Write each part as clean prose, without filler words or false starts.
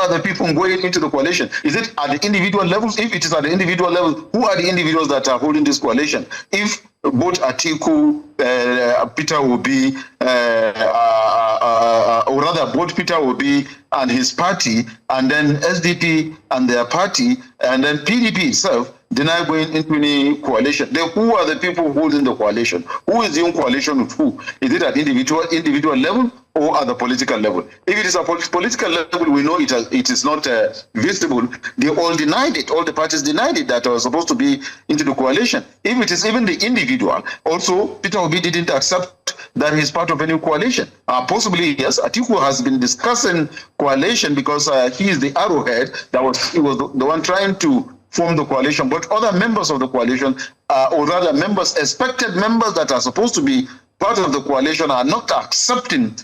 are the people going into the coalition? Is it at the individual levels? If it is at the individual level, who are the individuals that are holding this coalition? If both Atiku, Peter Obi, or rather both Peter Obi and his party, and then SDP and their party, and then PDP itself deny going into any coalition, then who are the people holding the coalition? Who is in coalition with who? Is it at individual level or at the political level? If it is a political level, we know it is not visible. They all denied it. All the parties denied it that was supposed to be into the coalition. If it is even the individual, also Peter Obi didn't accept that he's part of any coalition. Possibly, yes, Atiku has been discussing coalition because he is the arrowhead he was the one trying to form the coalition, but other members of the coalition, or rather expected members that are supposed to be part of the coalition are not accepting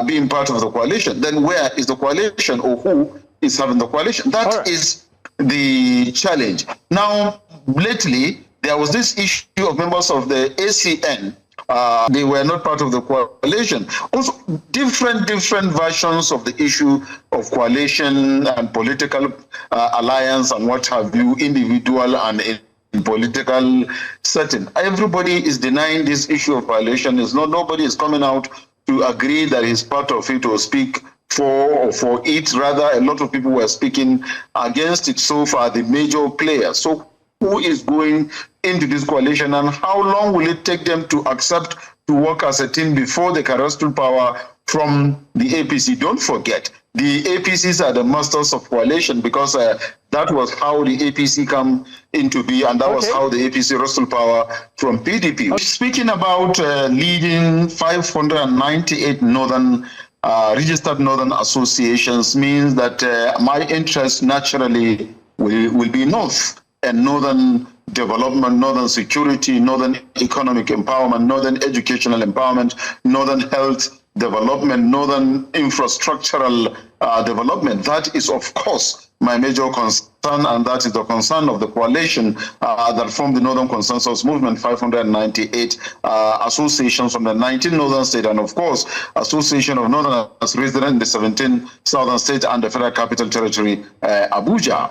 being part of the coalition. Then where is the coalition, or who is having the coalition? That is the challenge. Now, lately, there was this issue of members of the ACN. They were not part of the coalition. Also, different versions of the issue of coalition and political alliance and what have you, individual and in political setting. Everybody is denying this issue of coalition. Nobody is coming out to agree that he's part of it or speak for it. Rather, a lot of people were speaking against it so far, the major players. So who is going into this coalition, and how long will it take them to accept to work as a team before they can wrestle power from the APC? Don't forget, the APCs are the masters of coalition, because that was how the APC come into being, and that was how the APC wrestled power from PDP. Speaking about leading 598 registered northern associations means that my interest naturally will be north and northern development, northern security, northern economic empowerment, northern educational empowerment, northern health development, northern infrastructural development. That is, of course, my major concern, and that is the concern of the coalition that formed the Northern Consensus Movement, 598 associations from the 19 northern states, and of course, Association of Northerners resident in the 17 southern states and the Federal Capital Territory, Abuja.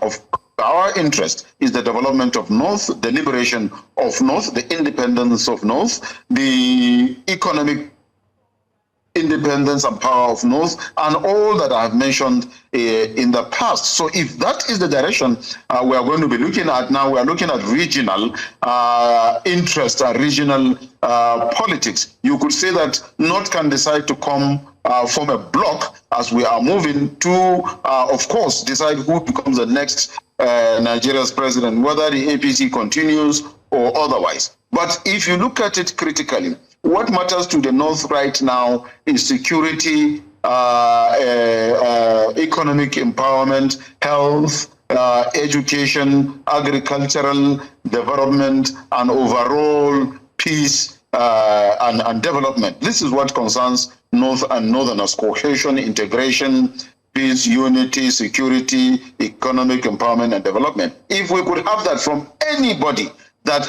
Our interest is the development of North, the liberation of North, the independence of North, the economic independence and power of North, and all that I have mentioned in the past. So if that is the direction we are going to be looking at now, we are looking at regional interest, regional politics. You could say that North can decide to come form a bloc as we are moving to, of course, decide who becomes the next Nigeria's president, whether the APC continues or otherwise. But if you look at it critically, what matters to the North right now is security, economic empowerment, health, education, agricultural development, and overall peace and development. This is what concerns North and Northerners: cohesion, integration, peace, unity, security, economic empowerment, and development. If we could have that from anybody that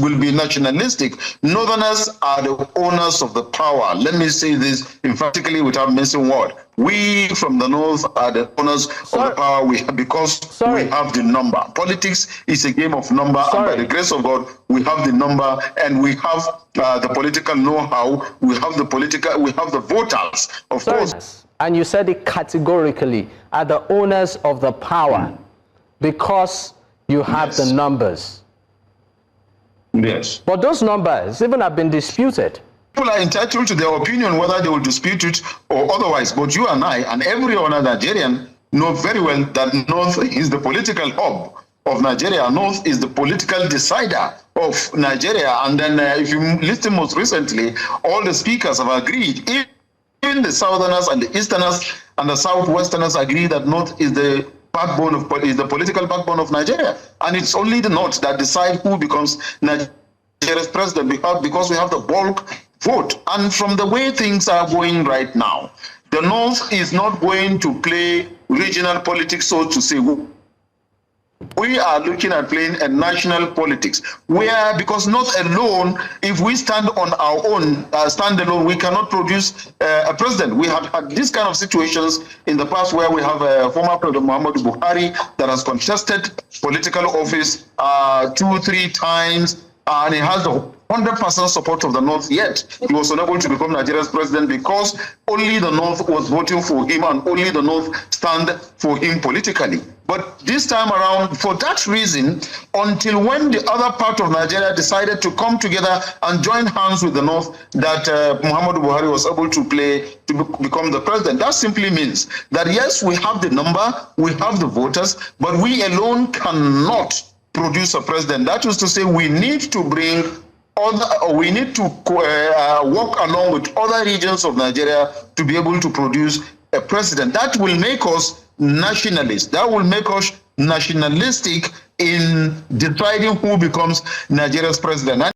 will be nationalistic, Northerners are the owners of the power. Let me say this emphatically without missing word. We from the North are the owners of the power because we have the number. Politics is a game of number, and by the grace of God, we have the number, and we have the political know-how. We have the voters, of course. And you said it categorically, are the owners of the power because you have the numbers. Yes. But those numbers even have been disputed. People are entitled to their opinion whether they will dispute it or otherwise. But you and I and every other Nigerian know very well that North is the political hub of Nigeria. North is the political decider of Nigeria. And then if you listen most recently, all the speakers have agreed. Even the Southerners and the Easterners and the Southwesterners agree that North is the political backbone of Nigeria, and it's only the North that decide who becomes Nigeria's president because we have the bulk vote. And from the way things are going right now, the North is not going to play regional politics, so to say. We are looking at playing a national politics where, because not alone, if we stand on our own, stand alone, we cannot produce a president. We have had this kind of situations in the past where we have a former President Muhammadu Buhari that has contested political office 2-3 times, and he has the 100% support of the North, yet he was unable to become Nigeria's president because only the North was voting for him and only the North stand for him politically. But this time around, for that reason, until when the other part of Nigeria decided to come together and join hands with the North, that Muhammadu Buhari was able to become the president. That simply means that yes, we have the number, we have the voters, but we alone cannot produce a president. That is to say, we need to bring we need to work along with other regions of Nigeria to be able to produce a president. That will make us nationalists. That will make us nationalistic in deciding who becomes Nigeria's president.